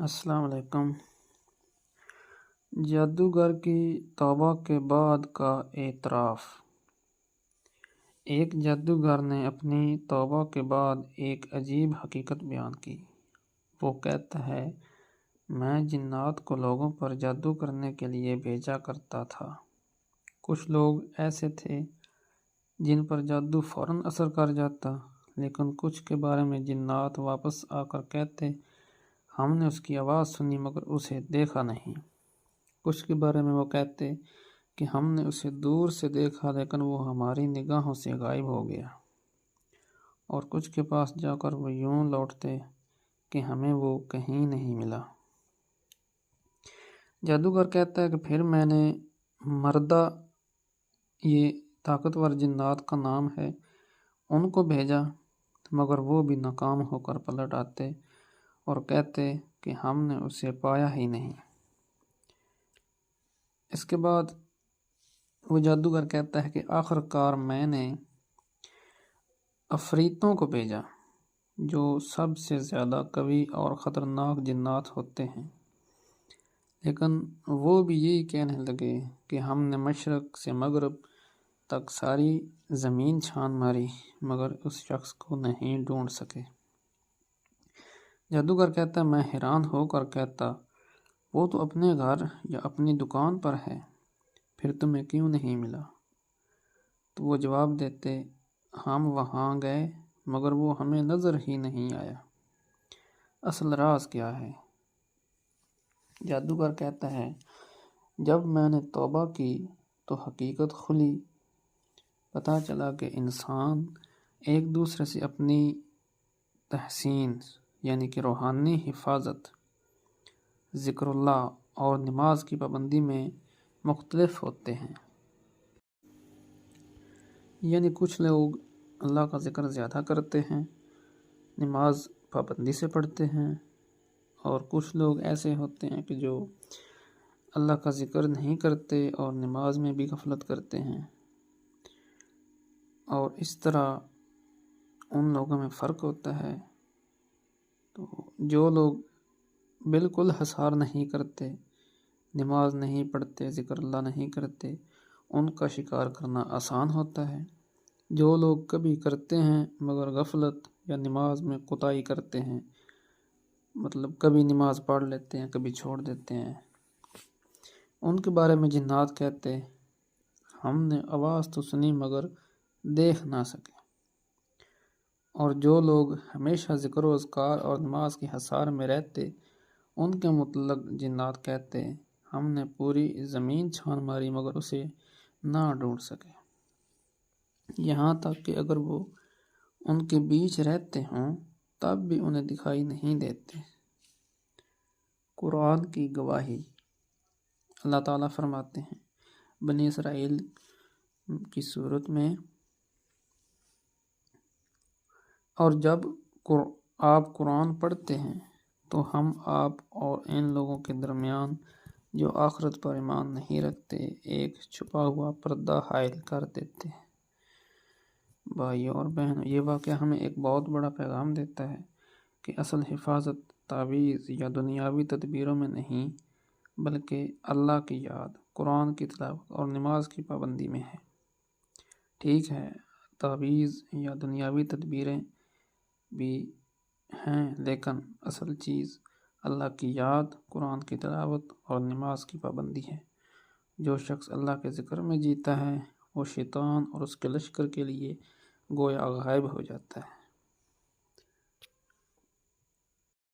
السلام علیکم۔ جادوگر کی توبہ کے بعد کا اعتراف۔ ایک جادوگر نے اپنی توبہ کے بعد ایک عجیب حقیقت بیان کی۔ وہ کہتا ہے، میں جنات کو لوگوں پر جادو کرنے کے لیے بھیجا کرتا تھا۔ کچھ لوگ ایسے تھے جن پر جادو فوراً اثر کر جاتا، لیکن کچھ کے بارے میں جنات واپس آ کر کہتے، ہم نے اس کی آواز سنی مگر اسے دیکھا نہیں۔ کچھ کے بارے میں وہ کہتے کہ ہم نے اسے دور سے دیکھا لیکن وہ ہماری نگاہوں سے غائب ہو گیا، اور کچھ کے پاس جا کر وہ یوں لوٹتے کہ ہمیں وہ کہیں نہیں ملا۔ جادوگر کہتا ہے کہ پھر میں نے مردہ، یہ طاقتور جنات کا نام ہے، ان کو بھیجا مگر وہ بھی ناکام ہو کر پلٹ آتے اور کہتے کہ ہم نے اسے پایا ہی نہیں۔ اس کے بعد وہ جادوگر کہتا ہے کہ آخر کار میں نے عفریتوں کو بھیجا، جو سب سے زیادہ قوی اور خطرناک جنات ہوتے ہیں، لیکن وہ بھی یہی کہنے لگے کہ ہم نے مشرق سے مغرب تک ساری زمین چھان ماری مگر اس شخص کو نہیں ڈھونڈ سکے۔ جادوگر کہتا ہے، میں حیران ہو کر کہتا، وہ تو اپنے گھر یا اپنی دکان پر ہے، پھر تمہیں کیوں نہیں ملا؟ تو وہ جواب دیتے، ہم وہاں گئے مگر وہ ہمیں نظر ہی نہیں آیا۔ اصل راز کیا ہے؟ جادوگر کہتا ہے، جب میں نے توبہ کی تو حقیقت کھلی، پتہ چلا کہ انسان ایک دوسرے سے اپنی تحسین یعنی کہ روحانی حفاظت، ذکر اللہ اور نماز کی پابندی میں مختلف ہوتے ہیں۔ یعنی کچھ لوگ اللہ کا ذکر زیادہ کرتے ہیں، نماز پابندی سے پڑھتے ہیں، اور کچھ لوگ ایسے ہوتے ہیں کہ جو اللہ کا ذکر نہیں کرتے اور نماز میں بھی غفلت کرتے ہیں، اور اس طرح ان لوگوں میں فرق ہوتا ہے۔ تو جو لوگ بالکل حصار نہیں کرتے، نماز نہیں پڑھتے، ذکر اللہ نہیں کرتے، ان کا شکار کرنا آسان ہوتا ہے۔ جو لوگ کبھی کرتے ہیں مگر غفلت یا نماز میں کوتاہی کرتے ہیں، مطلب کبھی نماز پڑھ لیتے ہیں کبھی چھوڑ دیتے ہیں، ان کے بارے میں جنات کہتے، ہم نے آواز تو سنی مگر دیکھ نہ سکے۔ اور جو لوگ ہمیشہ ذکر و اذکار اور نماز کی حصار میں رہتے، ان کے متعلق جنات کہتے، ہم نے پوری زمین چھان ماری مگر اسے نہ ڈھونڈ سکے، یہاں تک کہ اگر وہ ان کے بیچ رہتے ہوں تب بھی انہیں دکھائی نہیں دیتے۔ قرآن کی گواہی۔ اللہ تعالیٰ فرماتے ہیں بنی اسرائیل کی صورت میں، اور جب آپ قرآن پڑھتے ہیں تو ہم آپ اور ان لوگوں کے درمیان جو آخرت پر ایمان نہیں رکھتے ایک چھپا ہوا پردہ حائل کر دیتے ہیں۔ بھائیوں اور بہنوں، یہ واقعہ ہمیں ایک بہت بڑا پیغام دیتا ہے کہ اصل حفاظت تعویذ یا دنیاوی تدبیروں میں نہیں بلکہ اللہ کی یاد، قرآن کی تلاوت اور نماز کی پابندی میں ہے۔ ٹھیک ہے، تعویذ یا دنیاوی تدبیریں بھی ہیں، لیکن اصل چیز اللہ کی یاد، قرآن کی تلاوت اور نماز کی پابندی ہے۔ جو شخص اللہ کے ذکر میں جیتا ہے وہ شیطان اور اس کے لشکر کے لیے گویا غائب ہو جاتا ہے۔